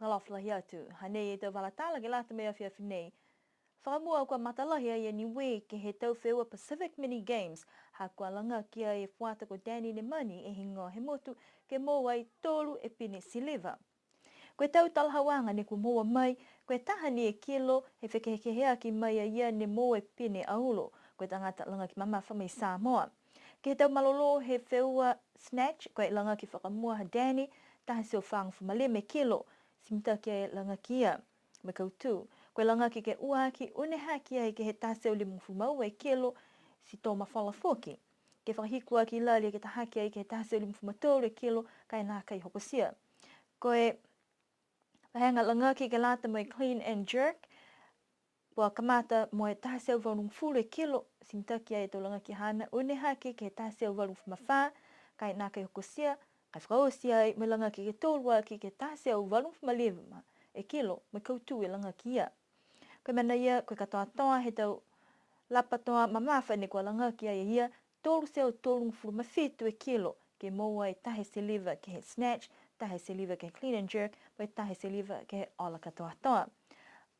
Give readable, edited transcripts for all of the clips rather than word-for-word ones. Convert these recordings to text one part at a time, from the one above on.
Whakalawhalahi atu. Hanei e tau walatala ke lata mea whiawhi nei. Whakamua kua matalahi ai Niuean ke he tau wheua Pacific Mini Games. Ha kua langa kia e whata ko Danny ne mani e hingo he motu ke mōai tōru e pine siliva. Koe tau talhawanga ne kua moa mai, koe taha ni e kilo he whekehekehea ki mai a ia ne moa e pine aulo. Koe tangata langa ki mama whamai Samoa. Ke he tau malolo he wheua snatch, koe langa ki whakamua ha Danny, taha seo whang whamaleme kilo. Simta ke langa kia, me kautu. Koe langa ki ke uaki, uneha kia he ke he tāseo limu fumau e kilo, si tō mawhala foki. Ke whakahikua ki lali ke tahaki ai ke he tāseo limu fumatoro e kilo, kai nā kai hokosia. Koe pahenga langa ki ke lata mai clean and jerk, pua kamata mo e tāseo walung fulu e kilo, simta kia e tō langa ki hana, uneha ki ke he tāseo walung fumawha, kai nā kai hokosia, kai whakaosia ai me langa ki ke tōrua ki ke tāseo walung fumalima e kilo me kautu e langa ki ia. Koe mana ia, koe katoa toa he tau lapa toa mamawha ne kua langa ki ai ia, tōru seo tōrung furu mawhitu e kilo ke moa e tahe seliva ke he snatch, tahe seliva ke he clean and jerk, mai tahe seliva ke he ola katoa toa.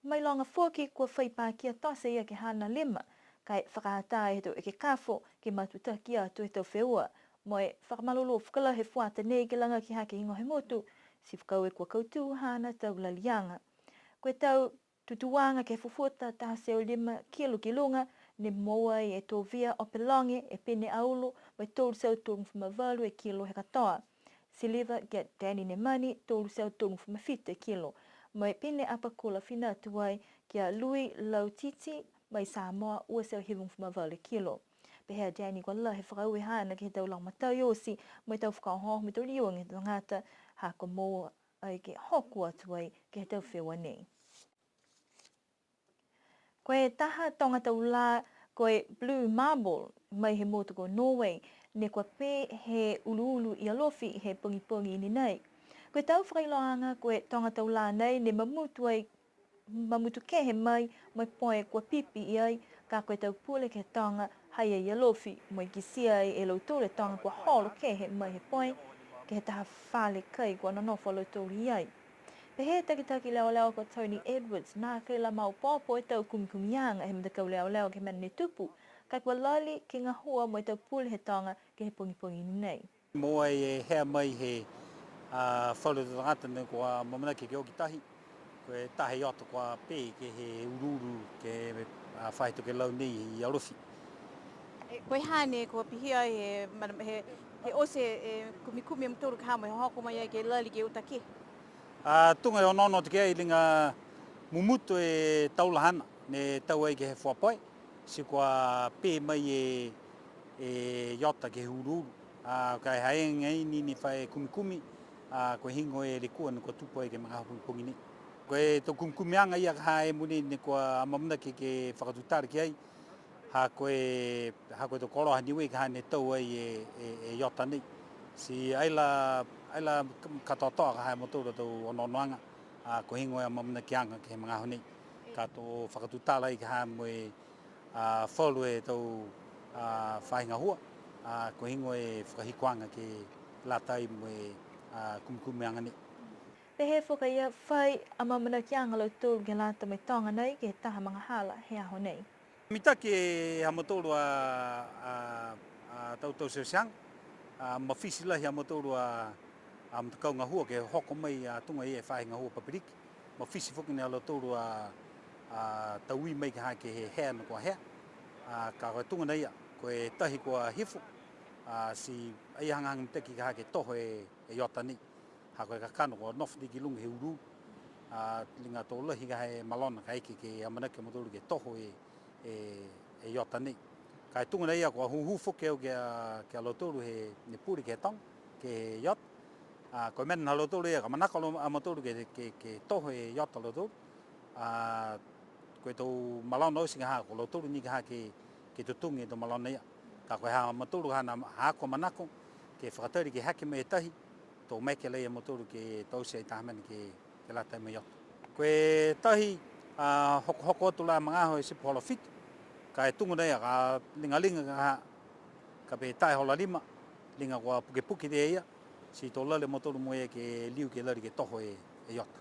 Mai longa fōki kua whaipā kia tose ia ke hana lima, kai whakahata e tau e ke kafo ke matuta kia atu e tau wheua. Moe whakamalolo whakala he whuata nei ke langa ki hake ingo he motu, si whakau e kua kautu hana tau lalianga. Koe tau tutuanga ke fufuta taha seo 5 kilo ki lunga, ne moa e tō via o pelonge e pene aulo, mai tōru seo tōru whamavalu e kilo he katoa. Siliva get Danny ne mani, tōru seo tōru whamawhita e kilo. Mai pene apa kula whina tuai kia Lui Lautiti, mai Samoa ua seo hiwung whamavalu e kilo. Pehea Danny kua la he whakau e hana ke he tau lau matau yosi, mai tau whakaoho, mai tau Niuean e tau ngata, ha ko moa ai ke hoku atu ai ke he tau whewa nei. Koe taha tonga tau la koe Blue Marble mai he motu ko Norway, ne kua pē he ulu i alofi he pungi ni nei. Koe tau whakailoanga koe tonga tau la nei ne mamutu kehe mai poe kua pipi i ai, ka koe tau pule ke tonga hai i alofi, mai kisia e lautore tonga kua holo kehe mai he poe, ke he taha whale kai kua nanofo lautore i ai. Pehe taki leo ko Tony Edwards, nā kei la mau pōpo e tau kumianga he mtakau leo ke mena ne tupu, kai kua lali ki ngā hua mo e tau pule he tonga ke he pungi ni nei. Moa e hea mai he whalu te tangata ne kua mamana ke oki tahi, koe tahe ioto kua pē ke he ururu ke whaito ke lau nei i arofi. Koe hane kua pihia he ose kumi mtoru ka hamo he hoko mai ke lali ke utaki. Tunga e onono te kea i linga mumutu e taulahana ne tau ai ke he whapoe, si kua pē mai e iota ke he ururu. Kai haenga i ni whae kumi, koe hingo e rekua ni kua tupu ai ke mga pungi ni. Koe tau kumianga ia ka hae muni ni kua mamuna ke whakatutare ki ai, ha koe tau koroha Niuean ka hane tau ai e iota ni. Si aila katoa ka hae motora tau ononoanga, koe hingo e mamuna ki anga ke mga honi. Ka tau whakatutare ai ka hae mo e whalu e tau whainga hua, ko hingo e whakahikoanga ke latai mo e kumianga ni. Pehe whaka ia whai a mamana ki anga lau tōru ke lata mai tonga nei ke he taha mga hala he aho nei. Mitake e hamotoru tau sesiang, mawhisi lahi hamotoru mtakau ngā hua ke hoko mai tunga i e whae ngā hua papiriki. Mawhisi whuki ni alo tōru taui mai ka hake he hea na kua hea. Ka koe tunga nei koe tahi kua hifu, si ai hangahang teki ka hake toho e iota ni. Ha koe ka kano kua nofti ki lunga he uru, linga tō lahi ka he malona ka eke ke amanake motoru ke toho e iota ni. Ka tunga nei kua huhu whuki au ke a lotoru he ne puri ke tong, ke iota. Koe mena lotoru ka manakalo a motoru ke toho e iota lotoru. Koe tau malona osi ka hako lotoru ni ka hake ke tutungi tau malona ia. Ka koe haa motoru hana hako manako, ke whakatari ke hake me tahi, tō meke leia motoru ke tausia i tahamani ke latai me iota. Koe tahi hoko atu la mga aho e sipo hola fitu, ka e tungu nei ka linga ka pe tae hola 5, linga kua puke te ia, si tō lale motoru mo e ke liu ke lari ke toho e iota.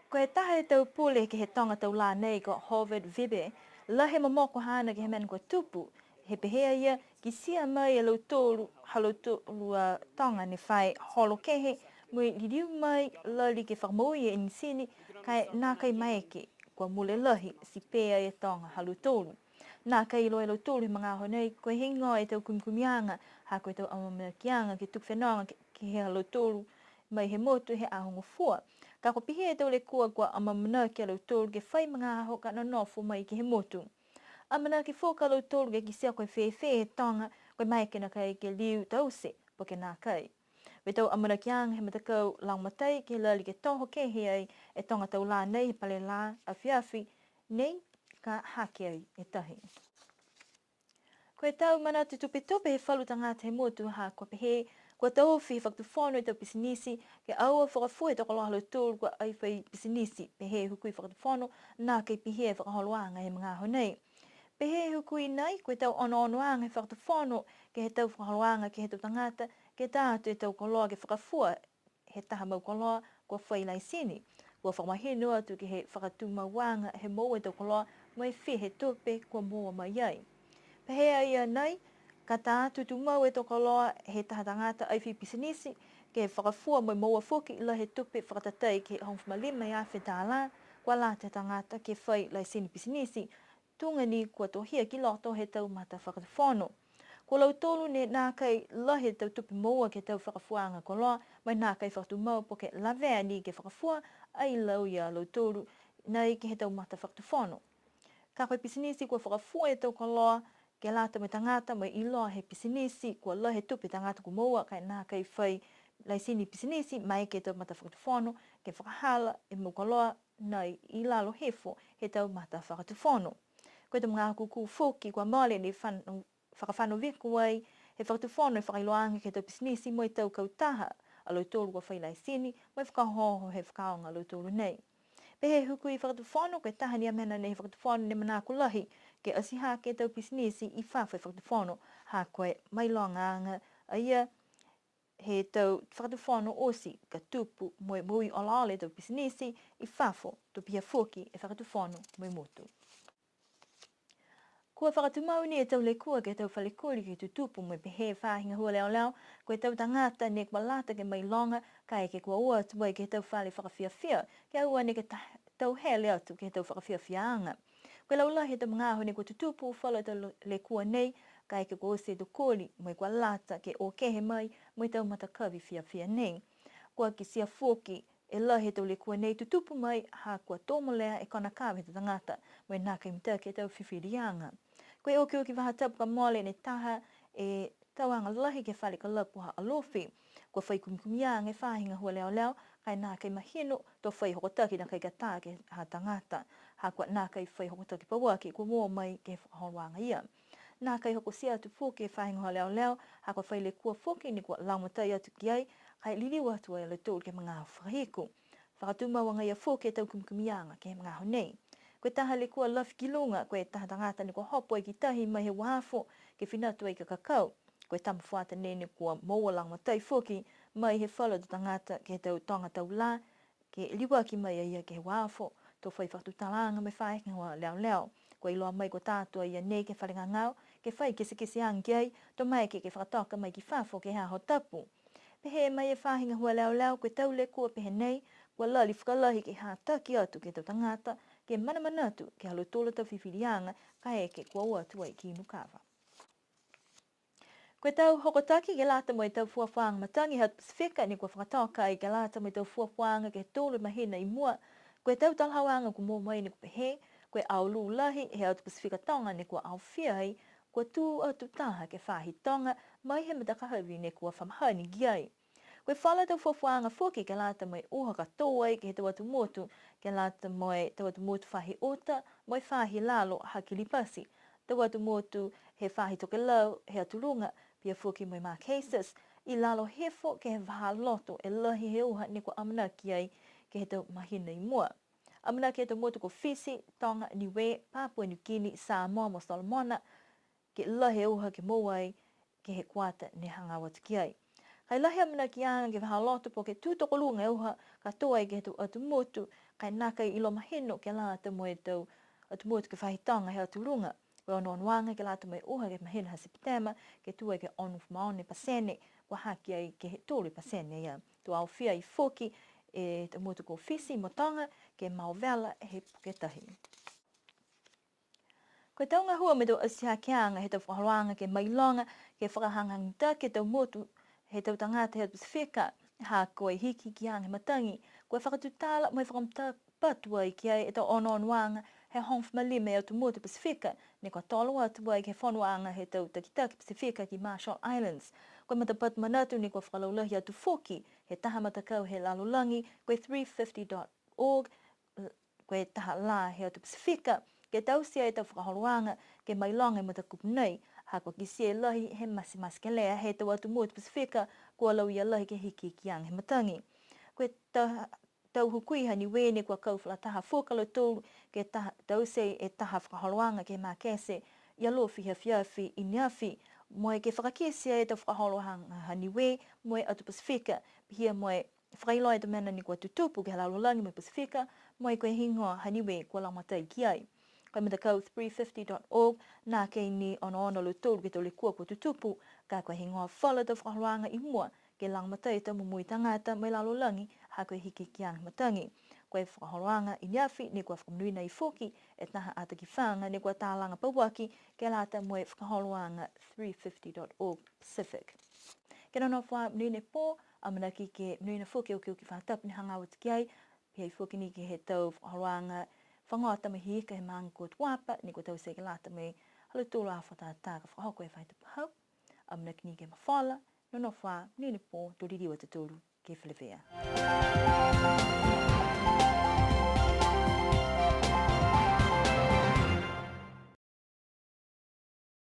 Ko e tahe tau pule ke he tonga tau la nei ko Harvard Vibe, la he mamoko hana ke he mena ko tupu, he pehea ia ki sia mai e lau tōru, halo tōru tonga ne whai holo kehe, mui liriu mai lali ke whakamoi e nisini, kai nā kai maeke, kua mule lahi si pēa e tonga halo tōru. Nā kai ilo e lau tōru he mga honei, koe hingo e tau kumkumianga, ha koe tau amamanakianga ke tukwhenonga ke he halo tōru, mai he motu he ahongo fua. Ka ko pihe tau le kua kua amamana ke lau tōru ke whai mga aho ka nanofu mai ke he motu. Amana ke whoka lau tōru ke kisia koe whewhe he tonga koe mai ke na kai ke liu tause po ke nā kai. We tau amana ki anga he matakau lau matai ke lali ke toho ke he ai e tonga tau la nei he pale la awhiawhi nei ka hake ai e tahi. Koe tau mana te tupe he whalutanga te motu ha kua pehe kua tau whi whakatuwhono i tau pisinisi ke aua whakafua e toko loha lau tōru kua ai whai pisinisi pehe hukui whakatuwhono nā kei pehe whakaholoanga he mga honei. Pehe hukui nei koe tau ono-onoanga he whakatuwhono ke he tau whakaholoanga ke he tau tangata ke tātu e tau koloa ke whakafua he taha mau koloa kua whai laisini. Kua whakamahinu atu ke he whakatumawanga he mou e tau koloa mai whi he tupe kua mua mai ai. Pehea ia nei, ka tātu tu mau e toko loa he tahatangata ai whi pisinisi, ke he whakafua mai maua whoki ila he tupe whakatatei ke hongwhimalima i awhi tāla, kua la te tangata ke whai lai sini pisinisi, tunga ni kua tohia ki loto he tau mata whakatawhono. Kua lau tolu ne nā kai lahe tau tupe maua ke tau whakafuanga ko loa, mai nā kai whakatu mau po ke lavea ni ke whakafua, ai lau ia lau tolu nei ke he tau mata whakatawhono. Ka koe pisinisi kua whakafua e tau ko loa, ke lata me tangata mai iloa he pisinisi, kua lahe tupe tangata ku maua, kai nā kai whai lai sini pisinisi, mai ke tau mata whakatuwhono, ke whakahala e mukaloa nei i lalo hefo he tau mata whakatuwhono. Koe te mga kuku whoki kua mole ni whakawhano viku ai, he whakatuwhono e whakailoanga ke tau pisinisi mo i tau kautaha, alo tōru kua whai lai sini, mo i whakahoho he whakaonga alo tōru nei. Pehe huku i whakatuwhono, koe tahani a mena nei whakatuwhono ne manako lahi, ke asiha ke tau pisinisi i whawhai whakatuwhono, ha koe mai loanga a ia he tau whakatuwhono osi ka tupu moe mui ola ole tau pisinisi i whawho to pia whoki e whakatuwhono moe motu. Kua whakatumau ni e tau le kua ke tau whalekuri ki tu tupu moe pehe whahinga hua leo leo, koe tau tangata ne kua lata ke mai longa, kai ke kua ua tuai ke tau whale whakawhiawhia, ke aua ne ke tau he leo tu ke tau whakawhiawhiaanga. Koe laula he tau mga aho ne kua tutupu whala tau le kua nei, kai ke kua ose tu kōri, moe kua lata ke o kehe mai, moe tau matakawi whiawhia nei. Kua ki sia whoki e la he tau le kua nei tutupu mai, ha kua tōmolea e kona kāwe te tangata, moe nā kai mta ke tau whiwhirianga. Koe oki oki waha tapu ka mole ne taha e tauanga lahi ke whale ka lapu ha alofi. Kua whai kumkumianga e whahinga hua leo leo, kai nā kai mahino tō whai hokotaki na kai kata ke ha tangata. Ha kua nā kai whai hokotaki pawaki kua mua mai ke whakaholwanga ia. Nā kai hoko sia atu whoki e whahinga hua leo leo, ha kua whai le kua whoki ni kua laumatai atu ki ai, kai liliu atu ai le tōru ke mga whahiku. Whakatumawanga ia whoki e tau kumkumianga ke mga honei. Koe taha le kua lafi ki lunga, koe taha tangata ni kua hopo e ki tahi mai he wafo ke whinatu ai ka kakau. Koe tama whaata nene kua maua laumatai whoki mai he whala tu tangata ke tau tonga tau la, ke liwa ki mai ia ke he wafo, tō whai whakatutalanga me whahinga hua leo leo. Koe iloa mai ko tātua ia nei ke wharenga ngau, ke whai kese angi ai, tō mai ke whakatoka mai ki whafo ke haho tapu. Pehe mai e whahinga hua leo leo, koe tau le kua pehe nei, kua lali whakalahi ke hātaki atu ke tau tangata, ke manamanatu ke halo tōla tau whiwhirianga, ka eke kua ua atu ai ki Nukawa. Koe tau hokotaki ke lata mo e tau fuafuanga matangi hatu Pasifika, ni kua whakatoka ai ke lata mo e tau fuafuanga ke tōlu mahina i mua, koe tau talhawanga ku mō mai ni kua pehe, koe au lū lahi he hatu Pasifika tonga ni kua au whiai, kua tū atu taha ke whahi tonga, mai he matakahawi ni kua whamahani giai. Koe whala tau fuafuanga whoki ke lata mo e uha katoa ai ke he tau atu motu, ke lata mo e tau atu motu whahi ota, mo e whahi lalo hakilipasi. Tau atu motu he whahi toke lau, he atu runga, pia whoki mo e mā cases, i lalo hefo ke he waha loto e lahi he uha ni kua amanaki ai ke he tau mahina i mua. Amanaki e tau motu ko Fiji, Tonga, Niue, Papua New Guinea, Samoa mo Solomona, ke lahi he uha ke mowai ke he kuata ne hanga watu ki ai. Kai lahi amana ki anga ke whaloto po ke tūtoko lunga e uha katoa i ke tu atu motu, kai naka i ilo mahino ke la atu moe tau atu motu ke whahitanga he atu lunga. Koe ono wanga ke la atu moe uha ke mahina hasipitema, ke tua ke onu maone pasene, kwa haki ai ke he tōru pasene ia. Tu au fia i foki e te motu ko fisi motonga ke mauvela e he puketahi. Koe taunga hua me tau asiha ke anga he tau whakaroanga ke mailonga ke whakahangangita ke tau motu he tau tangata he Pasifika ha koe hiki ki anga matangi. Koe whakatutala mo e whakamta patua i ki ai e tau ono wanga he hongf malime au tu motu Pasifika ne koe tolo atua i ke whanuanga he tau takitaki Pasifika ki Marshall Islands. Koe matapat manatu ni koe whakalaulahi atu foki he taha matakau he lalulangi koe 350.org koe taha la he atu Pasifika ke tausia e tau whakaholoanga ke mailonga i matakupu nei, ha ko kisi e lahi he masi ke lea he tau atu motu Pasifika kua lau ia lahi ke hiki ki ang he matangi. Koe tau hukui ha Niuean kua kau whakataha fōkalo tōru ke tausia e taha whakaholoanga ke mā kese ia lo fi fiafi i niafi moe ke whakakesia e tau whakaholoanga ha Niuean moe atu Pasifika pihia moe whakailoa e te mena ni kua tutupu ke halalolangi moe Pasifika moe koe hingoa ha Niuean kua laumatai ki ai. Koe matakau 350.org nā kei ni ono lo tōru ke tole kua tutupu ka koe hingoa whala tau whakaroanga i mua ke langmatai tau mumui tangata mai lalolangi ha koe hiki ki ang matangi. Koe whakaroanga i niafi ni kua whakamunuina i foki e taha ata ki whanga ni kua tālanga pawaki ke lata moe whakaroanga 350.org Pacific. Ke nono wha mnuine pō amana ki ke mnuina foki o ki whatapu ni hangawa tiki ai pia i foki ni ki he tau whakaroanga whangota me hika he maanga kua tuapa, ni kua tau se ke lata me halu tūra a whataata ka whakahoko e whaita pahau, amna kini ke mawhala, no wha, nini pō, tōririwa te tōru ke Whilewhea.